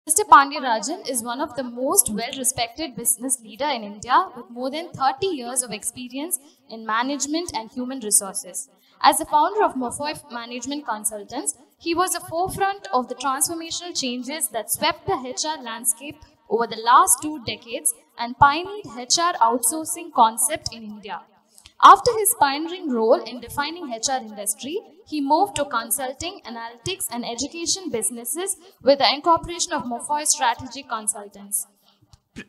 Mr. Pandiarajan is one of the most well-respected business leaders in India with more than 30 years of experience in management and human resources. As the founder of Mafoi Management Consultants, he was the forefront of the transformational changes that swept the HR landscape over the last 2 decades and pioneered HR outsourcing concept in India. After his pioneering role in defining HR industry, he moved to consulting, analytics and education businesses with the incorporation of Mafoi Strategic Consultants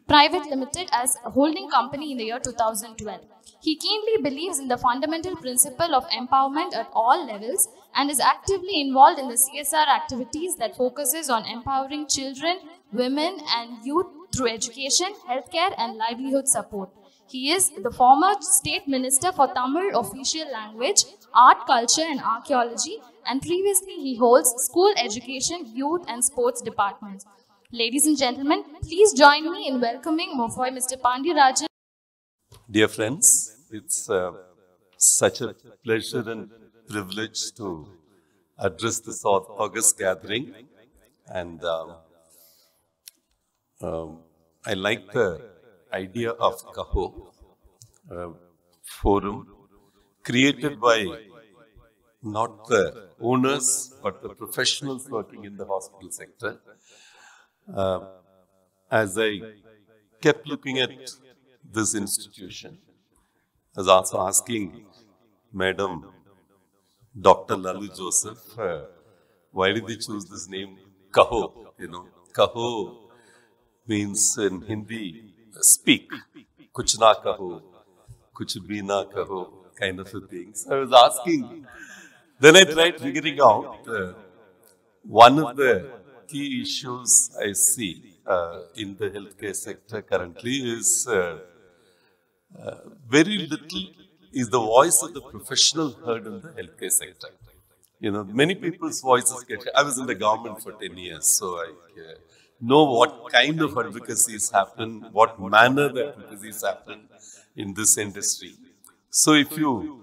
Private Limited as a holding company in the year 2012. He keenly believes in the fundamental principle of empowerment at all levels and is actively involved in the CSR activities that focuses on empowering children, women and youth through education, healthcare and livelihood support. He is the former State Minister for Tamil Official Language, Art, Culture and Archaeology, and previously he holds School Education, Youth and Sports Departments. Ladies and gentlemen, please join me in welcoming Mafoi Mr. Pandiarajan. Dear friends, it's such a pleasure and privilege to address this August gathering, and I like the idea of Kaho forum created by not the owners but the professionals working in the hospital sector. As I kept looking at this institution, I was also asking Madam Dr. Lalu Joseph, why did they choose this name Kaho? Kaho means in Hindi, speak, kuch na kaho, kuch bhi na kaho, kind of a thing. So I was asking, then I tried figuring out one of the key issues I see in the healthcare sector currently is very little is the voice of the professional heard in the healthcare sector. Many people's voices get. I was in the government for 10 years, so I know what kind of advocacies happen, what manner the advocacies happen in this industry. So if you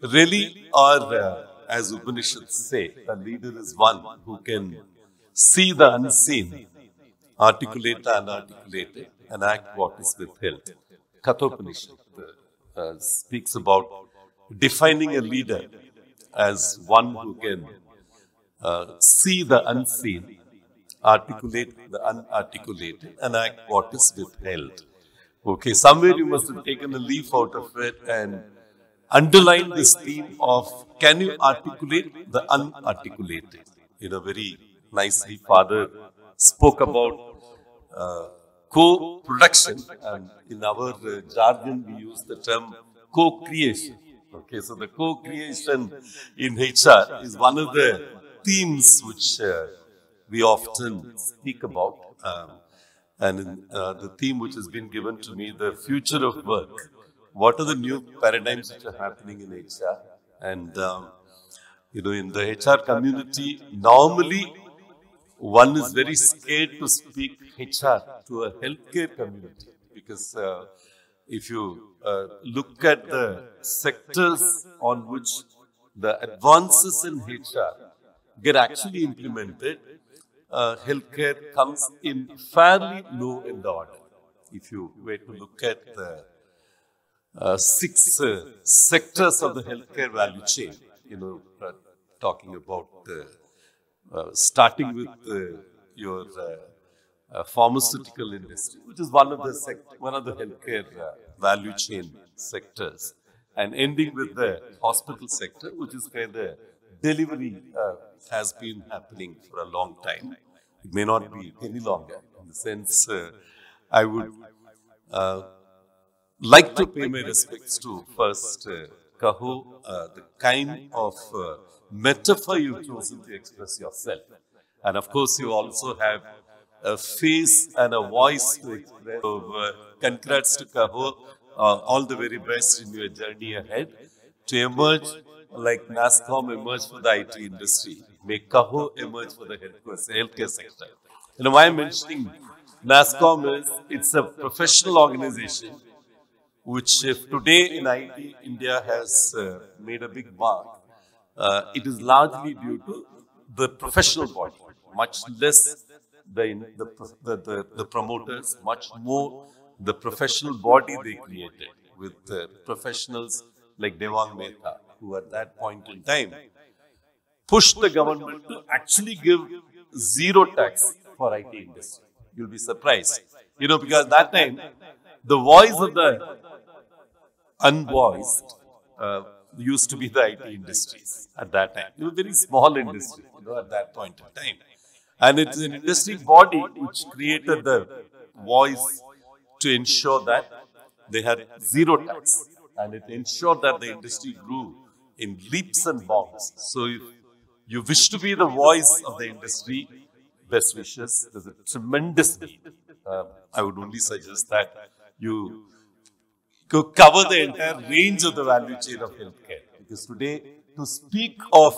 really are, as Upanishads say, a leader is one who can see the unseen, articulate the unarticulated, and act what is withheld. Kathopanishad speaks about defining a leader as one who can see the unseen, articulate the unarticulated, and act what is withheld. Okay, somewhere you must have taken a leaf out of it and underlined this theme of, can you articulate the unarticulated? Very nicely, Father spoke about co-production, and in our jargon we use the term co-creation. Okay, so the co-creation in HR is one of the themes which we often speak about, and the theme which has been given to me, the future of work. What are the new paradigms which are happening in HR? And in the HR community, normally one is very scared to speak HR to a healthcare community, because if you look at the sectors on which the advances in HR get actually implemented, healthcare comes in fairly low in the order. If you were to look at the 6 sectors of the healthcare value chain, talking about starting with your pharmaceutical industry, which is one of the healthcare value chain sectors, and ending with the hospital sector, which is where the delivery has been happening for a long time. It may not be any longer. In the sense, I would like to pay my respects to first Kaho, the kind of metaphor you've chosen to express yourself. And of course, you also have a face and a voice to express. So, congrats to Kaho. All the very best in your journey ahead. To emerge like NASCOM emerged for the IT industry, may Kaho emerge for the healthcare sector. Why I'm mentioning NASCOM is, it's a professional organization which, if today in IT, India has made a big mark, it is largely due to the professional body, much less the promoters, much more the professional body they created with professionals like Devang Mehta, who at that point in time pushed the government to actually give zero tax for IT industry. You'll be surprised. Because that time, the voice of the unvoiced used to be the IT industries at that time. It was a very small industry, at that point in time. And it's an industry body which created the voice to ensure that they had zero tax. And it ensured that the industry grew in leaps and bounds. So if you wish to be the voice of the industry, best wishes. There's a tremendous need. I would only suggest that you cover the entire range of the value chain of healthcare. Because today, to speak of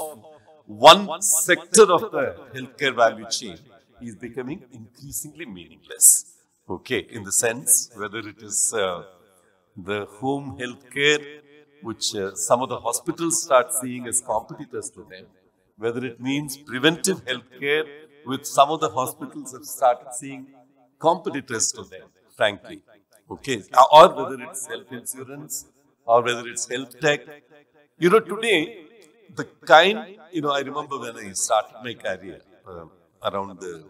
one sector of the healthcare value chain is becoming increasingly meaningless. Okay, in the sense whether it is the home healthcare, which some of the hospitals start seeing as competitors to them, whether it means preventive healthcare, which some of the hospitals have started seeing competitors to them, frankly. Okay, or whether it's health insurance, or whether it's health tech. Today, the kind, I remember when I started my career around the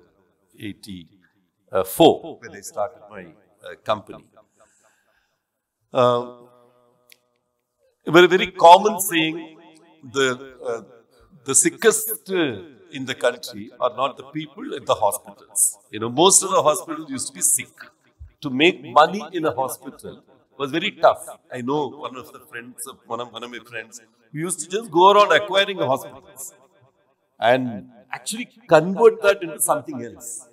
84, when I started my company. A very common saying, the sickest in the country are not the people at the hospitals. Most of the hospitals used to be sick. To make money in a hospital was very tough. I know one of my friends who used to just go around acquiring hospitals and actually convert that into something else.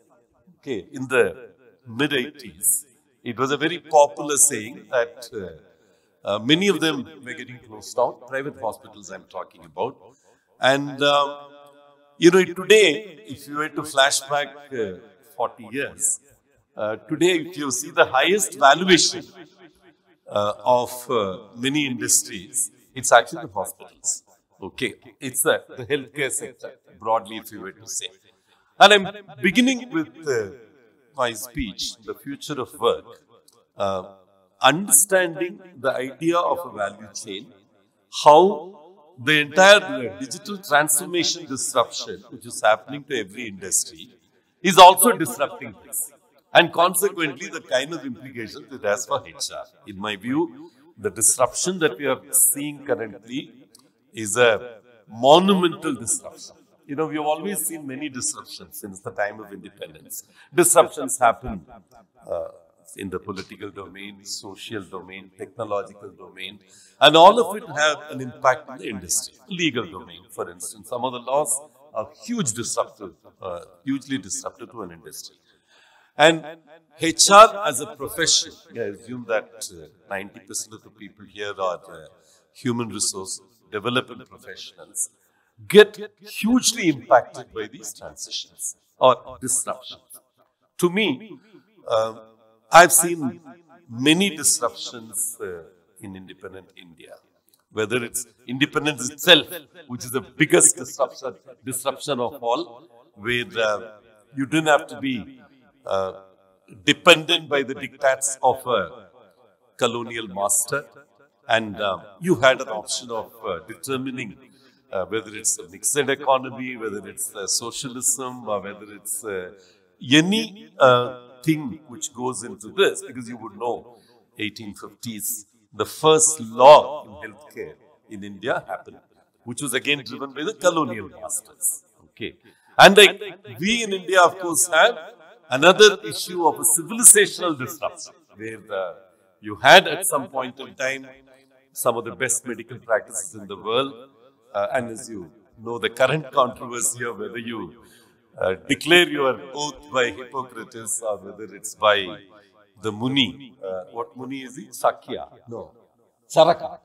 Okay, in the mid-80s, it was a very popular saying that many of them were getting closed down, private hospitals I'm talking about. And, today, if you were to flash back 40 years, today, if you see the highest valuation of many industries, it's actually the hospitals. Okay, it's the healthcare sector, broadly, if you were to say. And I'm beginning with my speech, The Future of Work, understanding the idea of a value chain, how the entire digital transformation disruption, which is happening to every industry, is also disrupting this. And consequently, the kind of implications it has for HR. In my view, the disruption that we are seeing currently is a monumental disruption. We have always seen many disruptions since the time of independence. Disruptions happen in the political domain, social domain, technological domain, and all of it have an impact in the industry. Legal domain, for instance, some of the laws are hugely disruptive to an industry. And HR as a profession, I assume that 90% of the people here are human resource development professionals, get hugely impacted by these transitions or disruptions. To me, I've seen many disruptions in independent India, whether it's independence itself, which is the biggest disruption of all, where you didn't have to be dependent by the diktats of a colonial master, and you had an option of determining whether it's a mixed economy, whether it's socialism, or whether it's any thing which goes into this, because you would know 1850s, the first law in healthcare in India happened, which was again driven by the colonial masters. Okay, and we in India, of course, have another issue of a civilizational disruption, where you had at some point in time some of the best medical practices in the world, and as you know, the current controversy of whether you declare your oath by Hippocrates or whether it's by the Muni. What Muni is he? Sakya? No. Saraka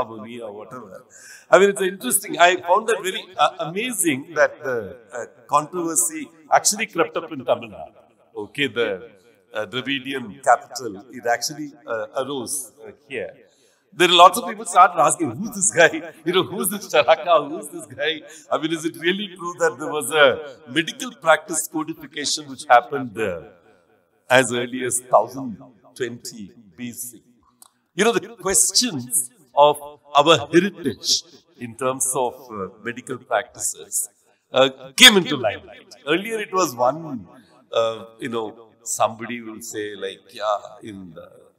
Muni or whatever. I mean, it's interesting. I found that very amazing that the controversy actually crept up in Tamil Nadu. Okay, the Dravidian capital, it actually arose here. There are lots of people start asking, who's this guy? Who's this Charaka? Who's this guy? I mean, is it really true that there was a medical practice codification which happened as early as 1020 BC? The questions of our heritage in terms of medical practices came into limelight. Earlier it was one, somebody will say like, in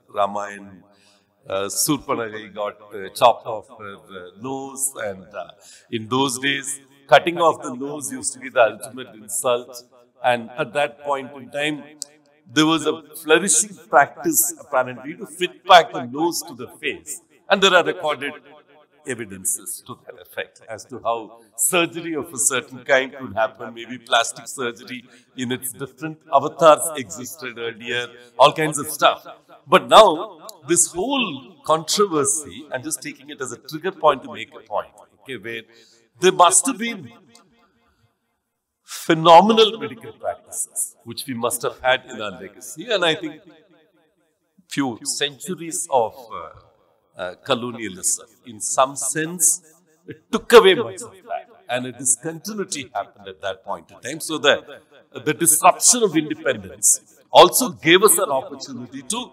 Ramayana, Surpanagai got chopped off her nose, and in those days, cutting off the nose used to be the ultimate insult. And at that point in time, there was a flourishing practice apparently to fit back the nose to the face. And there are recorded evidences to that effect as to how surgery of a certain kind could happen. Maybe plastic surgery in its different avatars existed earlier, all kinds of stuff. But now, this whole controversy, I'm just taking it as a trigger point to make a point, okay, where there must have been phenomenal medical practices, which we must have had in our legacy. And I think few centuries of colonialism, in some sense, it took away much of that. And a discontinuity happened at that point in time. So the disruption of independence also gave us an opportunity to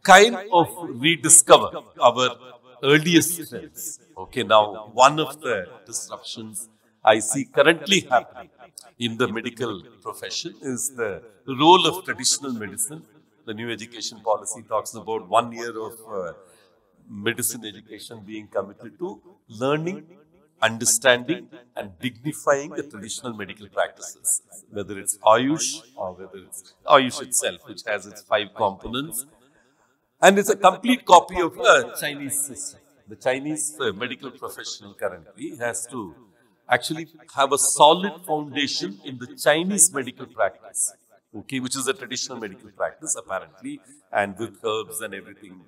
kind of rediscover our earliest strengths. Okay, now one of the disruptions I see currently happening in the medical profession is the role of traditional medicine. The new education policy talks about 1 year of medicine education being committed to learning, understanding and dignifying the traditional medical practices, whether it's Ayush or whether it's Ayush itself, which has its 5 components. And it's a complete copy of a Chinese system. The Chinese medical professional currently has to actually have a solid foundation in the Chinese medical practice, okay, which is a traditional medical practice apparently, and with herbs and everything,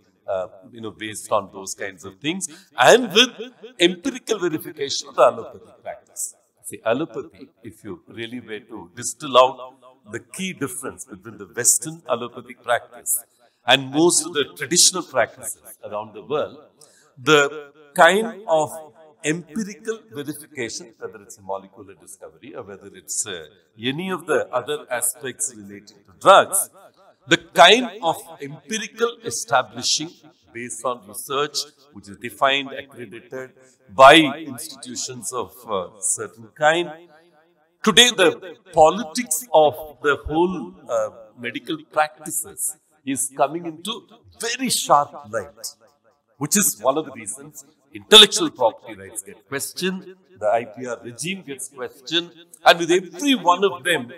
based on those kinds of things, and with empirical verification of the allopathic practice. See, allopathy, if you really were to distill out the key difference between the Western allopathic practice and most of the traditional practices around the world, the kind of empirical verification, whether it's a molecular discovery or whether it's any of the other aspects relating to drugs, the kind of empirical establishing based on research which is defined, accredited by institutions of certain kind. Today, the politics of the whole medical practices is coming into very sharp light, which is one of the reasons intellectual property rights get questioned, the IPR regime gets questioned, and with every one of them,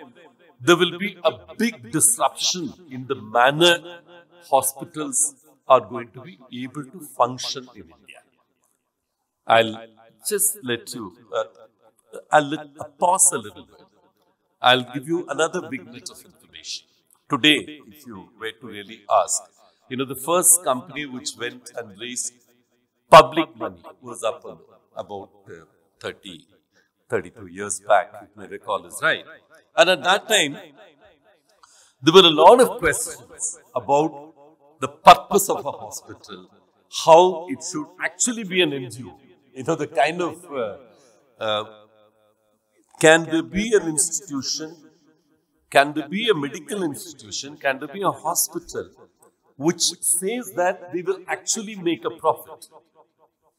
there will be a big disruption in the manner hospitals are going to be able to function in India. I'll just let you, I'll pause a little bit. I'll give you another big bit of information. Today, if you were to really ask, the first company which went and raised public money was Apollo about 32 years back, if my recall is right. And at that time, there were a lot of questions about the purpose of a hospital, how it should actually be an NGO. The kind of, can there be an institution, can there be a medical institution, can there be a hospital which says that they will actually make a profit?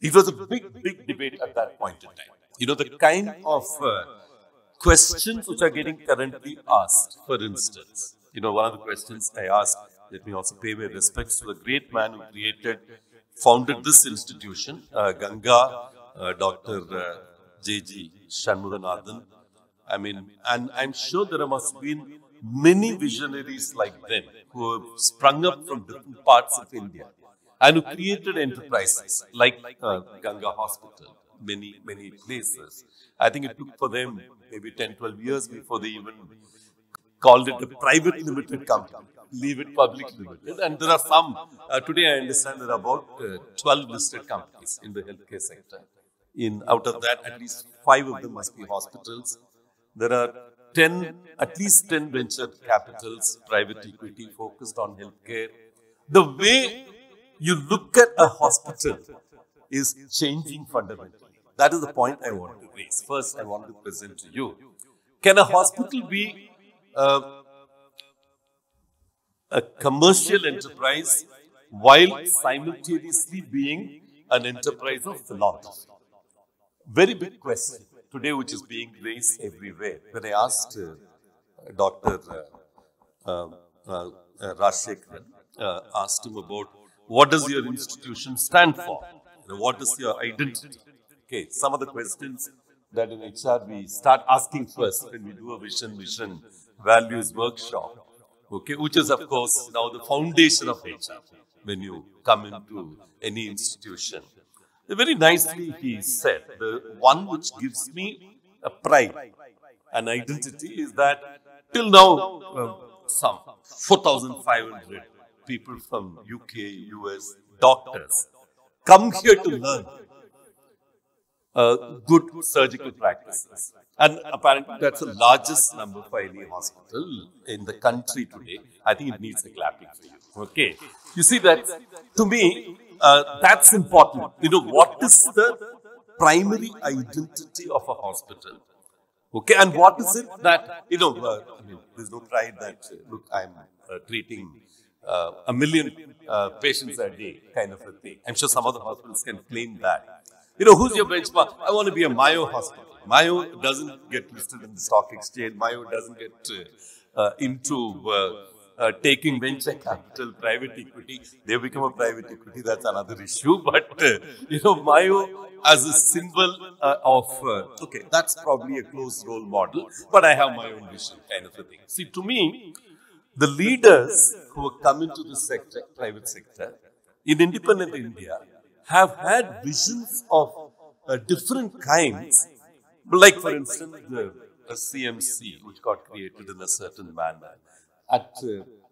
It was a big debate at that point in time. The kind of questions which are getting currently asked, for instance, one of the questions I asked, let me also pay my respects to the great man who founded this institution, Ganga, Dr. J.G. Shanmuganathan. I mean, and I'm sure there must have been many visionaries like them who have sprung up from different parts of India and who created enterprises like Ganga Hospital, many places. I think it took for them maybe 10, 12 years before they even called it a private limited company, leave it public limited. And there are some, today I understand there are about 12 listed companies in the healthcare sector. Out of that, at least 5 of them must be hospitals. There are at least 10 venture capitals, private equity focused on healthcare. The way you look at a hospital is changing fundamentally. That is the point I want to raise. First, I want to present to you. Can a hospital be a commercial enterprise while simultaneously being an enterprise of philanthropy? Very big question today, which is being raised everywhere. When I asked Dr. Rajshekharan, asked him about what does your institution stand for? What is your identity? Okay, some of the questions that in HR we start asking first when we do a vision values workshop. Okay, which is of course now the foundation of HR when you come into any institution. Very nicely he said, the one which gives me a pride and identity is that till now some 4,500 people from UK, US, doctors come here to learn good surgical practices. And apparently that's the largest number for any hospital in the country today. I think it needs a clapping for you. Okay. You see that, to me, that's important. You know, what is the primary identity of a hospital? Okay. And what is it that, I mean, there's no pride that, look, I'm treating a million patients a day kind of a thing. I'm sure some other hospitals can claim that. Who's your benchmark? I want to be a Mayo hospital. Mayo doesn't get listed in the stock exchange. Mayo doesn't get into taking venture capital, private equity. They become a private equity. That's another issue. But, Mayo as a symbol okay, that's probably a close role model. But I have my own vision kind of a thing. See, to me, the leaders who have come into the sector, private sector, in independent India, have had visions of different kinds. Like, for instance, the CMC, which got created in a certain manner at,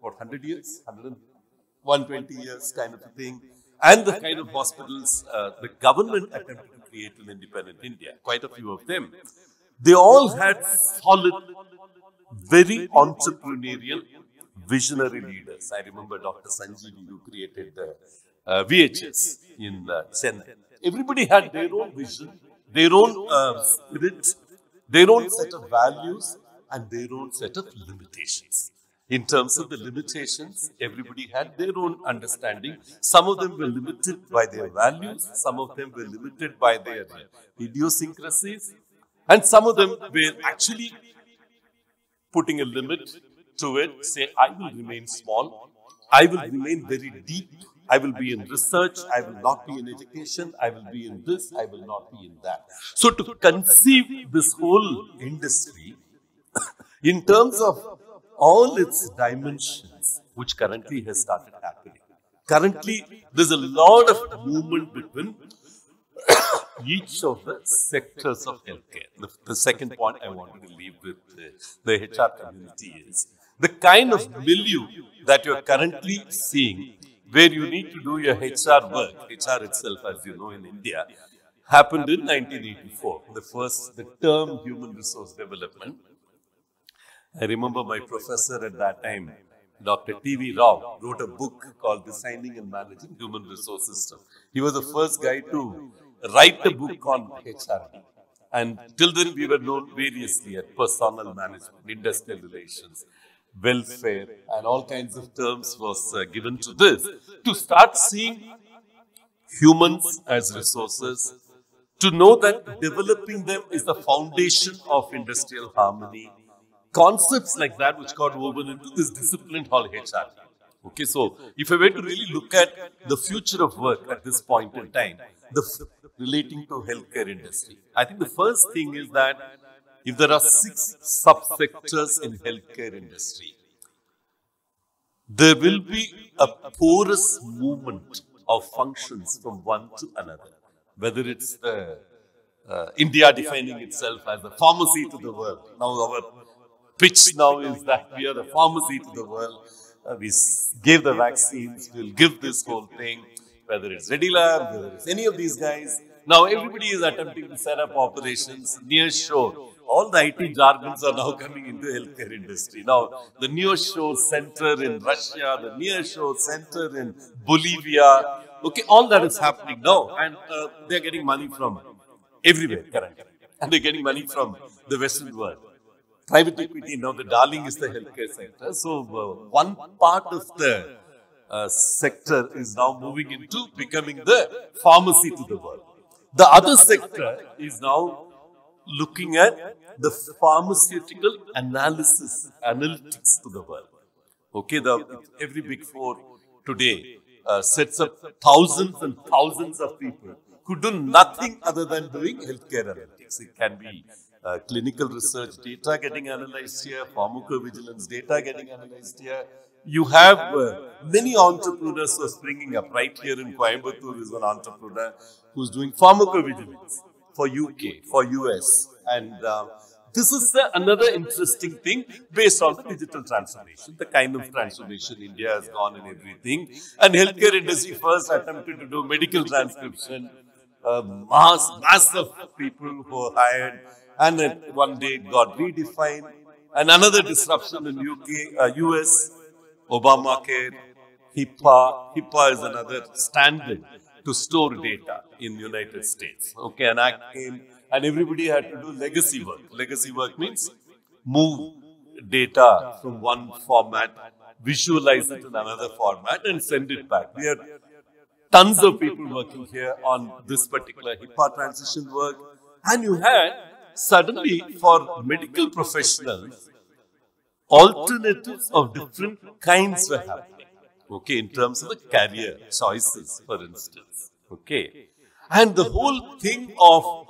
100 years? 120 years kind of a thing. And the kind of hospitals the government attempted to create in independent India, quite a few of them. They all had solid, very entrepreneurial, visionary leaders. I remember Dr. Sanjeevi, who created the VHS in Chennai. Everybody had their own vision, their own spirit, their own set of values, and their own set of limitations. In terms of the limitations, everybody had their own understanding. Some of them were limited by their values, some of them were limited by their idiosyncrasies, and some of them were actually putting a limit to it, say, I will remain small, I will remain very deep, I will be in research, I will not be in education, I will be in this, I will not be in that. So to conceive this whole industry in terms of all its dimensions, which currently has started happening. Currently, there's a lot of movement between each of the sectors of healthcare. The second point I wanted to leave with the HR community is the kind of milieu that you're currently seeing, where you need to do your HR work. HR itself, as you know, in India, happened in 1984. The term human resource development. I remember my professor at that time, Dr. T.V. Rao, wrote a book called Designing and Managing Human Resource System. He was the first guy to write a book on HRD. And till then, we were known variously at personnel management, industrial relations, welfare, and all kinds of terms was given to this. To start seeing humans as resources, to know that developing them is the foundation of industrial harmony. Concepts like that which got woven into this discipline called HR. Okay, so if I were to really look at the future of work at this point in time, relating to healthcare industry, I think the first thing is that if there are 6 subsectors in healthcare industry, there will be a porous movement of functions from one to another. Whether it's the India defining itself as a pharmacy to the world. Now our pitch now is that we are the pharmacy to the world. We gave the vaccines, we'll give this whole thing, whether it's Redilab, whether it's any of these guys, Now everybody is attempting to set up operations near shore. All the IT jargons are now coming into healthcare industry. Now the near shore center in Russia, the near shore center in Bolivia, okay, all that is happening now, and they're getting money from everywhere currently, and they're getting money from the Western world. Private equity, now the darling is the healthcare sector. So one part of the sector is now moving into becoming the pharmacy to the world. The other sector is now looking at the pharmaceutical analytics to the world. Okay, every big four today sets up thousands and thousands of people who do nothing other than doing healthcare analytics. It can be clinical research data getting analyzed here, pharmacovigilance data getting analyzed here. You have many entrepreneurs who are springing up. Right here in Coimbatore is one entrepreneur who's doing pharmacovigilance for UK, for US. And this is another interesting thing based on the digital transformation, the kind of transformation India has gone in everything. And healthcare industry first attempted to do medical transcription, mass of people who were hired, and then one day it got redefined. And another disruption in UK, US, Obamacare, HIPAA. HIPAA is another standard to store data in the United States. Okay, an act came and everybody had to do legacy work. Legacy work means move data from one format, visualize it in another format and send it back. We had tons of people working here on this particular HIPAA transition work. And you had suddenly for medical professionals, alternatives of different kinds were happening. Okay, in terms of the career choices, for instance. Okay. And the whole thing of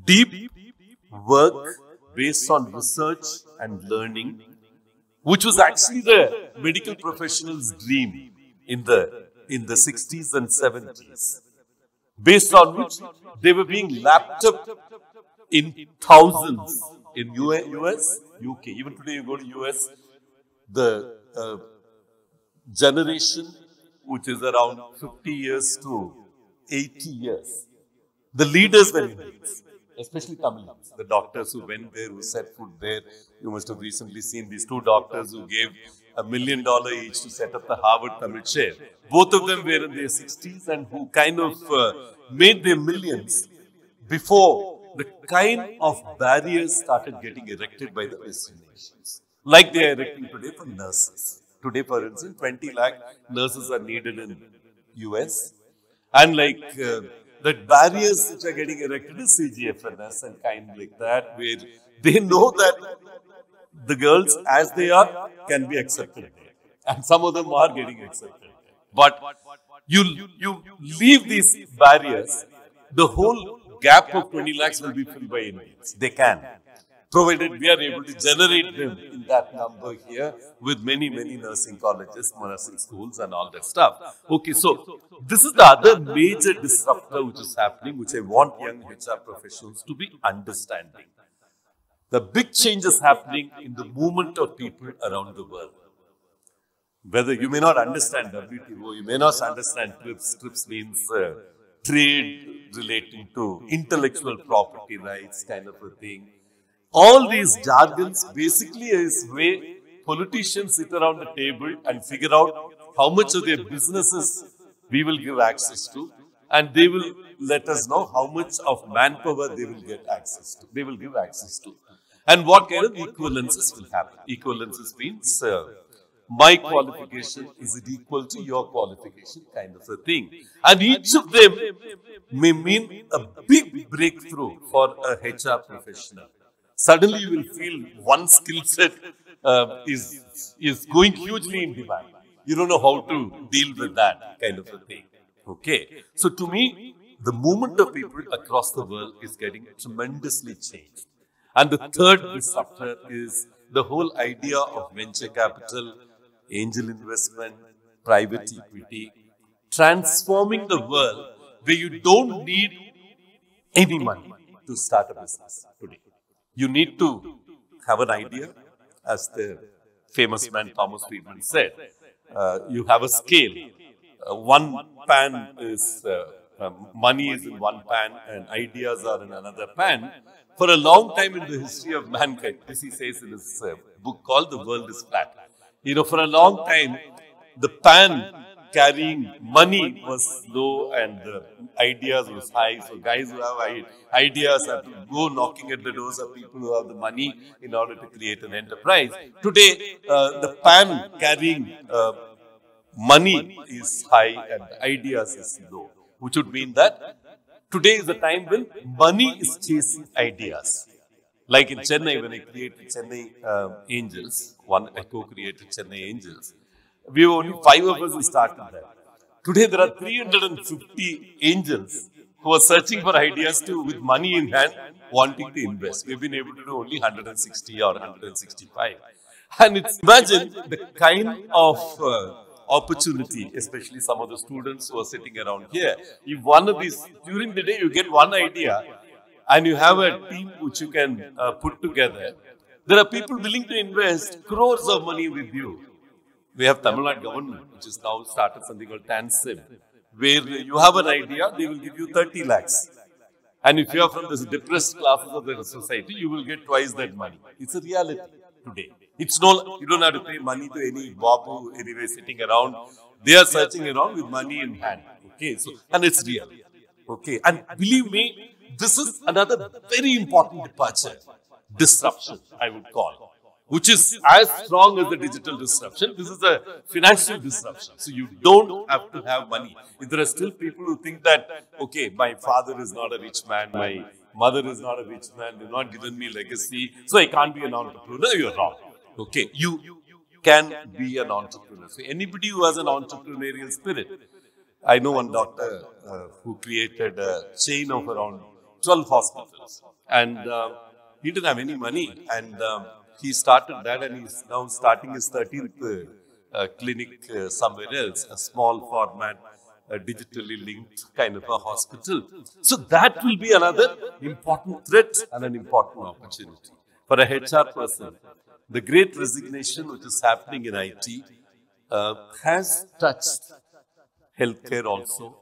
deep work based on research and learning, which was actually the medical professional's dream in the 60s and 70s, based on which they were being lapped up in thousands in US, UK. Even today you go to US, the generation which is around 50 years to 80 years, the leaders were Indians, especially Tamils, the doctors who went there, who set foot there. You must have recently seen these two doctors who gave $1 million each to set up the Harvard Tamil chair. Both of them were in their 60s and who kind of made their millions before the kind of barriers started getting erected by the Western nations. Like they are erecting today for nurses. Today, for instance, 20 lakh nurses are needed in US. And like the barriers which are getting erected is CGFNS and kind like that, where they know that the girls as they are can be accepted there. And some of them are getting accepted. But you leave these barriers, the whole gap of 20 lakhs will be filled by Indians. They can. Provided we are able to generate them in that number here with many nursing colleges, nursing schools and all that stuff. Okay, so this is the other major disruptor which is happening, which I want young HR professionals to be understanding. The big changes happening in the movement of people around the world. Whether you may not understand WTO, you may not understand TRIPS. TRIPS means trade relating to intellectual property rights kind of a thing. All these jargons basically is way politicians sit around the table and figure out how much of their businesses we will give access to, and they will let us know how much of manpower they will get access to. They will give access to. And what kind of equivalences will happen? Equivalences means my qualification, is it equal to your qualification kind of a thing. And each of them may mean a big breakthrough for a HR professional. Suddenly you will feel one skill set is going hugely in demand. You don't know how to deal with that kind of a thing. Okay. So to me, the movement of people across the world is getting tremendously changed. And the third disruptor is the whole idea of venture capital, angel investment, private equity, transforming the world where you don't need any money to start a business today. You need to have an idea, as the famous man Thomas Friedman said. You have a scale. One pan is money is in one pan and ideas are in another pan. For a long time in the history of mankind, as he says in his book called The World is Flat. For a long time, the pan carrying money was low and the ideas was high. So guys who have ideas have to go knocking at the doors of people who have the money in order to create an enterprise. Today, the pan carrying money is high and ideas is low, which would mean that today is the time when money is chasing ideas. Like in Chennai, when I created Chennai Angels, I co-created Chennai Angels, we were only 5 of us who started that. Today there are 350 angels who are searching for ideas with money in hand, wanting to invest. We've been able to do only 160 or 165. And imagine the kind of opportunity, especially some of the students who are sitting around here. If one of these, during the day you get one idea and you have a team which you can put together, there are people willing to invest crores of money with you. We have Tamil Nadu government, which has now started something called TANSIM, where you have an idea, they will give you 30 lakhs. And if you are from the depressed classes of the society, you will get twice that money. It's a reality today. It's no, you don't have to pay money to any babu anyway sitting around. They are searching around with money in hand. Okay, so and it's real. Okay, and believe me, this is another very important disruption, I would call, which is as strong as the digital disruption. This is a financial disruption. So you don't have to have money. If there are still people who think that, okay, my father is not a rich man, my mother is not a rich man, they've not given me legacy, so I can't be an entrepreneur, you're wrong. Okay, you can be an entrepreneur. So anybody who has an entrepreneurial spirit, I know one doctor who created a chain of around 12 hospitals, and he didn't have any money, and he started that, and he's now starting his 13th clinic somewhere else, a small format, a digitally linked kind of a hospital. So that will be another important threat and an important opportunity. For a HR person, the great resignation which is happening in IT has touched healthcare also.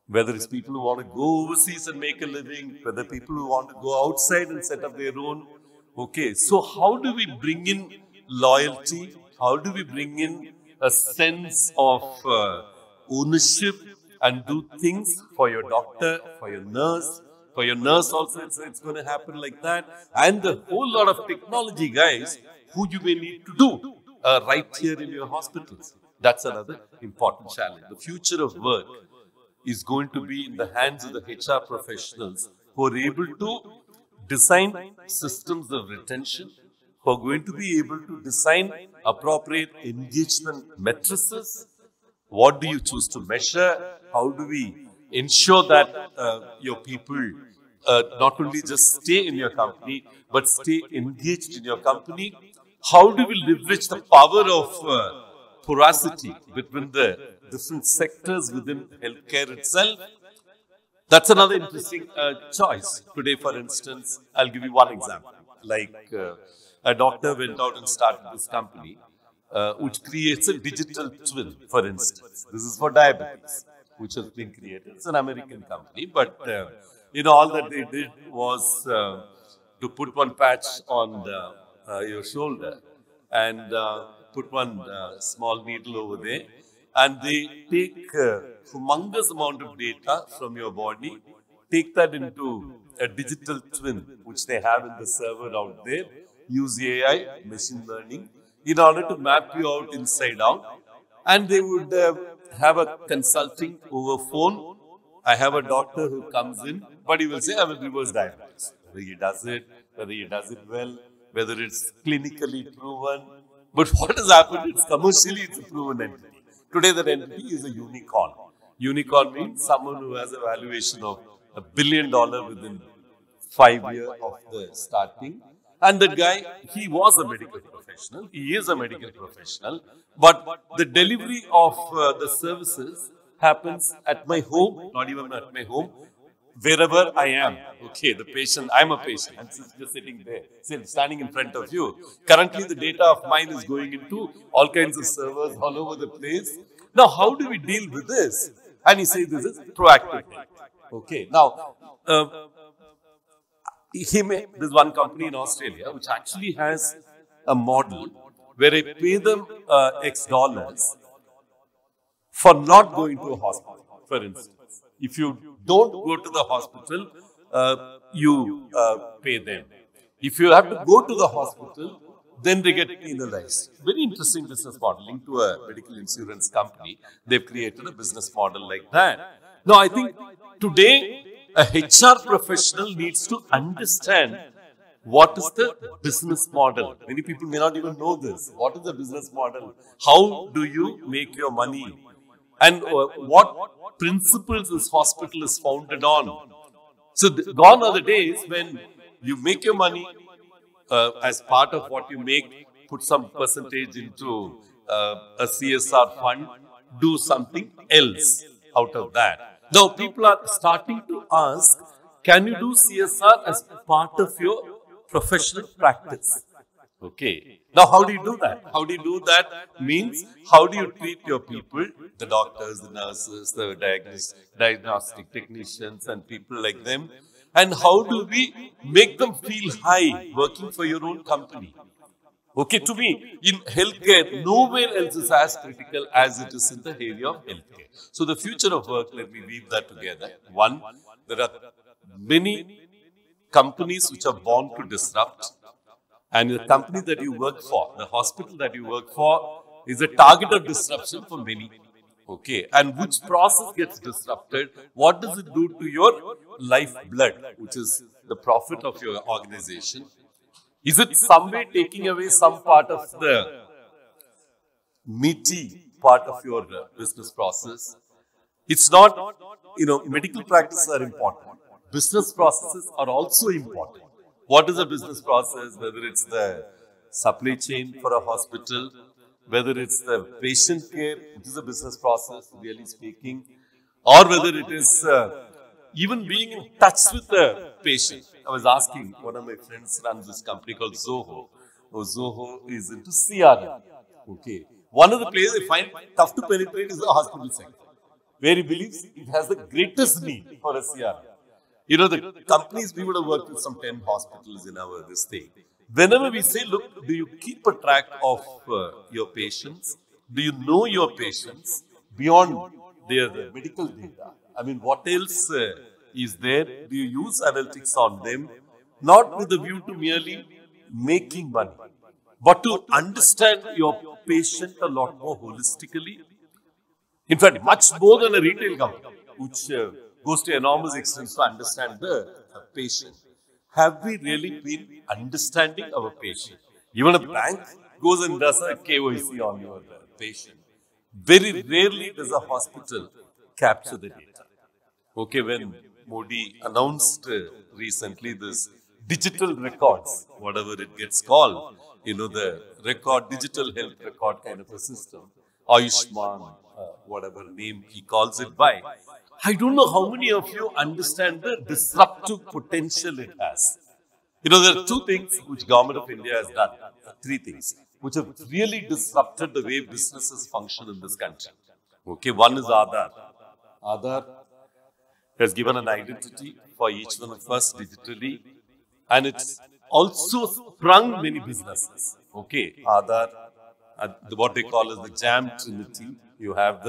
Whether it's people who want to go overseas and make a living, whether people who want to go outside and set up their own. Okay, so how do we bring in loyalty? How do we bring in a sense of ownership and do things for your doctor, for your nurse? For your nurse also, it's going to happen like that. And the whole lot of technology, guys, who you may need to do right here in your hospitals. That's another important challenge. The future of work is going to be in the hands of the HR professionals who are able to design systems of retention, who are going to be able to design appropriate engagement matrices. What do you choose to measure? How do we ensure that your people not only just stay in your company, but stay engaged in your company? How do we leverage the power of porosity between the different sectors within healthcare itself? That's another interesting choice. Today, for instance, I'll give you one example. Like a doctor went out and started this company which creates a digital twin, for instance. This is for diabetes, which has been created. It's an American company, but all that they did was to put one patch on your shoulder and put one small needle over there, and they take humongous amount of data from your body, take that into a digital twin, which they have in the server out there, use AI, machine learning, in order to map you out inside out, and they would have a consulting over phone. I have a doctor who comes in, but he will say, I will reverse diabetes. Whether he does it well, whether it's clinically proven. But what has happened is commercially it's a proven entity. Today that entity is a unicorn. Unicorn means someone who has a valuation of $1 billion within 5 years of the starting. And that guy, he was a medical professional. He is a medical professional. But the delivery of the services happens at my home, not even at my home, wherever I am. Okay, the patient, I'm a patient. I'm just sitting there, standing in front of you. Currently, the data of mine is going into all kinds of servers all over the place. Now, how do we deal with this? And he says this is proactive health. Okay. Now, there's one company in Australia which actually has a model where I pay them X dollars for not going to a hospital, for instance. If you don't go to the hospital, you pay them. If you have to go to the hospital, then they get penalized. Very interesting business model linked to a medical insurance company. They've created a business model like that. Now, I think today a HR professional needs to understand what is the business model. Many people may not even know this. What is the business model? How do you make your money? And what principles this hospital is founded on? So gone are the days when you make your money as part of what you make, put some percentage into a CSR fund, do something else out of that. Now people are starting to ask, can you do CSR as part of your professional practice? Okay. Now, how do you do that? How do you do that means, how do you treat your people, the doctors, the nurses, the diagnostic technicians and people like them? And how do we make them feel high working for your own company? Okay, to me, in healthcare, nowhere else is as critical as it is in the area of healthcare. So the future of work, let me weave that together. One, there are many companies which are born to disrupt. And the company that you work for, the hospital that you work for, is a target of disruption for many. Okay. And which process gets disrupted? What does it do to your lifeblood, which is the profit of your organization? Is it some way taking away some part of the meaty part of your business process? It's not, medical practices are important. Business processes are also important. What is a business process? Whether it's the supply chain for a hospital, whether it's the patient care, which is a business process, really speaking, or whether it is even being in touch with the patient. I was asking, one of my friends runs this company called Zoho. Zoho is into CRM. Okay. One of the places I find tough to penetrate is the hospital sector, where he believes it has the greatest need for a CRM. The companies, we would have worked with some 10 hospitals in this thing. Whenever we say, look, do you keep a track of your patients? Do you know your patients beyond their medical data? I mean, what else is there? Do you use analytics on them? Not with the view to merely making money, but to understand your patient a lot more holistically. In fact, much more than a retail company, which goes to enormous extents to understand the patient. Have we really been understanding our patient? Even a bank goes and does a KYC on your patient. Very rarely does a hospital capture the data. Okay, when Modi announced recently this digital records, whatever it gets called, the digital health record kind of a system, Ayushman, whatever name he calls it by. I don't know how many of you understand the disruptive potential it has. There are two things which Government of India has done, three things, which have really disrupted the way businesses function in this country. Okay, one is Aadhaar. Aadhaar has given an identity for each one of us digitally, and it's also sprung many businesses. Okay, Aadhaar, what they call as the jam trinity. You have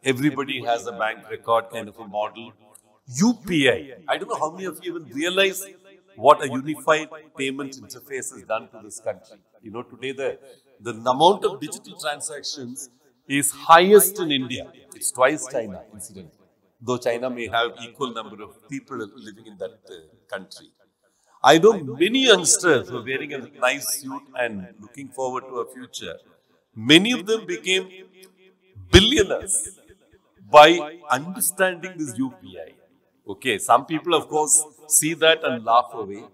everybody has a bank record kind of a model. UPI. I don't know how many of you even realize what a unified payment interface has done to this country. Today the amount of digital transactions is highest in India. It's twice China, incidentally. Though China may have equal number of people living in that country. I know many youngsters who are wearing a nice suit and looking forward to a future. Many of them became billionaires by understanding this UPI. Okay, some people, of course, see that and laugh away.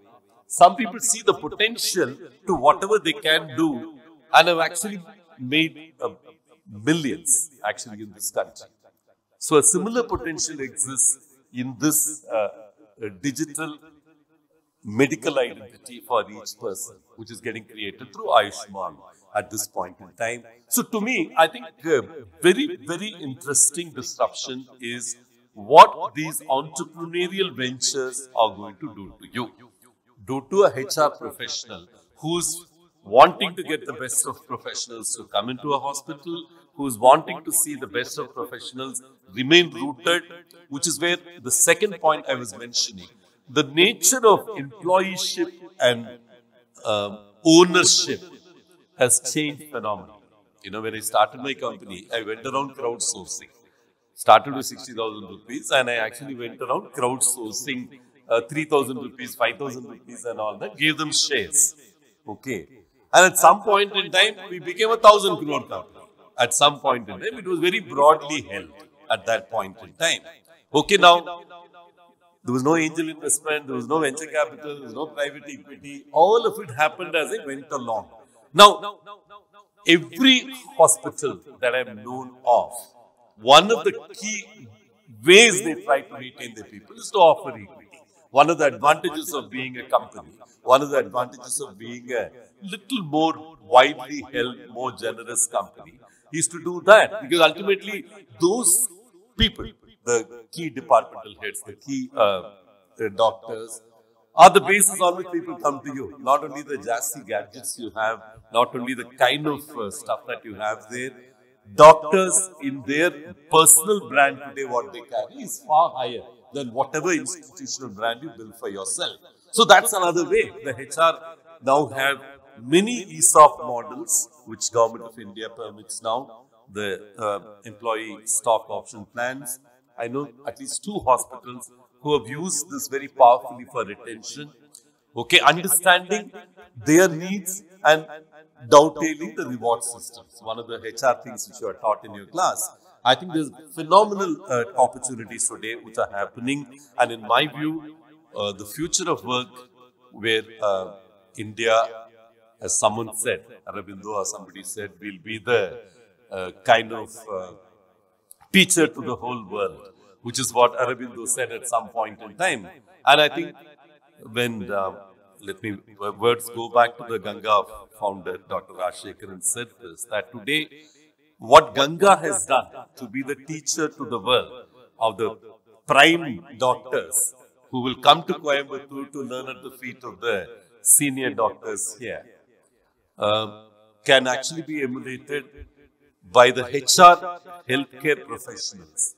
Some people see the potential to whatever they can do and have actually made millions actually in this country. So a similar potential exists in this digital medical identity for each person, which is getting created through Ayushman. at this point in time. So to me, I think very, very interesting disruption is what these entrepreneurial ventures are going to do to you. Do to a HR professional who's wanting to get the best of professionals to come into a hospital, who's wanting to see the best of professionals remain rooted, which is where the second point I was mentioning, the nature of employeeship and ownership has changed phenomenally. You know, when I started my company, I went around crowdsourcing. Started with 60,000 rupees and I actually went around crowdsourcing 3,000 rupees, 5,000 rupees and all that, gave them shares. Okay. And at some point in time, we became a 1,000 crore company. At some point in time, it was very broadly held at that point in time. Okay, now, there was no angel investment, there was no venture capital, there was no private equity. All of it happened as it went along. Now, every hospital that I've known of, one of the key ways they try to retain their people is to offer equity. One of the advantages of being a company, one of the advantages of being a little more widely held, more generous company is to do that. Because ultimately, those people, the key departmental heads, the key the doctors, are the basis on which people come to you. Not only the jazzy gadgets you have, not only the kind of stuff that you have there. Doctors in their personal brand today, what they carry is far higher than whatever institutional brand you build for yourself. So that's another way. The HR now have many ESOP models, which Government of India permits now. The employee stock option plans. I know at least 2 hospitals who have used this very powerfully for retention. Okay, understanding their needs and dovetailing the reward systems. One of the HR things which you are taught in your class. I think there's phenomenal opportunities today which are happening. And in my view, the future of work where India, as someone said, Arabindo or somebody said, will be the kind of teacher to the whole world, which is what Arabindo said at some point in time. And I think when, words go back to the Ganga founder, Dr. Rajshekharan said this, that today, what Ganga has done to be the teacher to the world of the prime doctors who will come to Coimbatore to learn at the feet of the senior doctors here, can actually be emulated by the HR healthcare professionals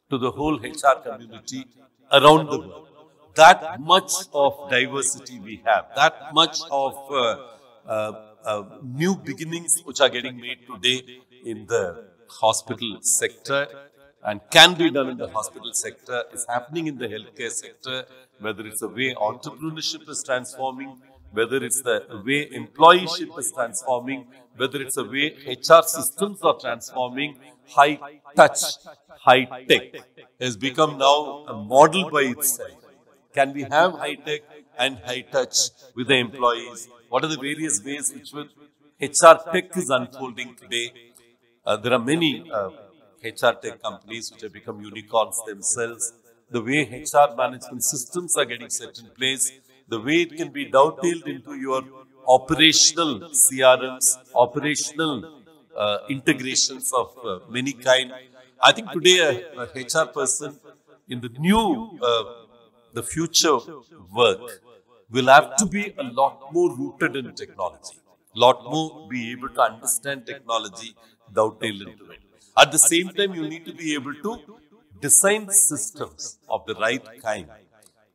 to the whole HR community around the world. That much of diversity we have, that much of new beginnings which are getting made today in the hospital sector and can be done in the hospital sector is happening in the healthcare sector, whether it's the way entrepreneurship is transforming, whether it's the way employeeship is transforming, whether it's the way HR systems are transforming. High touch, high tech has become now a model by itself. Can we have high tech and high touch with the employees? What are the various ways which HR tech is unfolding today? There are many HR tech companies which have become unicorns themselves. The way HR management systems are getting set in place, the way it can be dovetailed into your operational CRMs, operational integrations of many kind. I think today a HR person in the new, the future work will have to be a lot more rooted in technology, lot more be able to understand technology, dovetail into it. At the same time, you need to be able to design systems of the right kind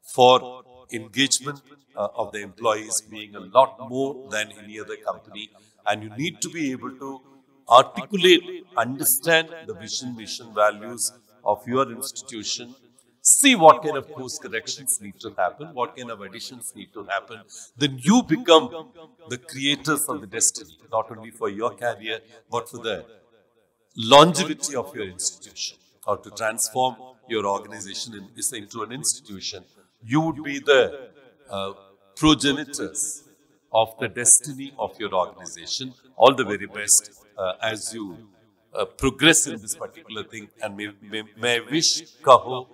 for engagement of the employees being a lot more than any other company. And you need to be able to articulate, understand the vision, mission, values of your institution. See what kind of course corrections need to happen, what kind of additions need to happen. Then you become the creators of the destiny, not only for your career, but for the longevity of your institution, or to transform your organization into an institution. You would be the progenitors of the destiny of your organization. All the very best as you progress in this particular thing. And may I wish Kaho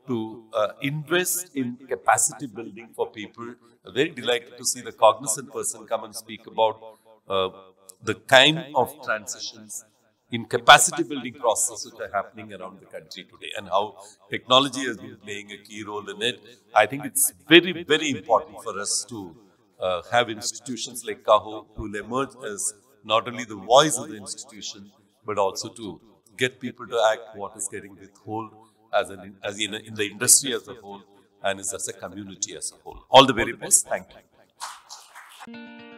to invest in capacity building for people. Very delighted to see the cognizant person come and speak about the kind of transitions in capacity building processes which are happening around the country today and how technology has been playing a key role in it. I think it's very, very important for us to have institutions like KAHO who will emerge as not only the voice of the institution, but also to get people to act what is getting withhold as in the industry as a whole and as a community as a whole. All the very best. Thank you.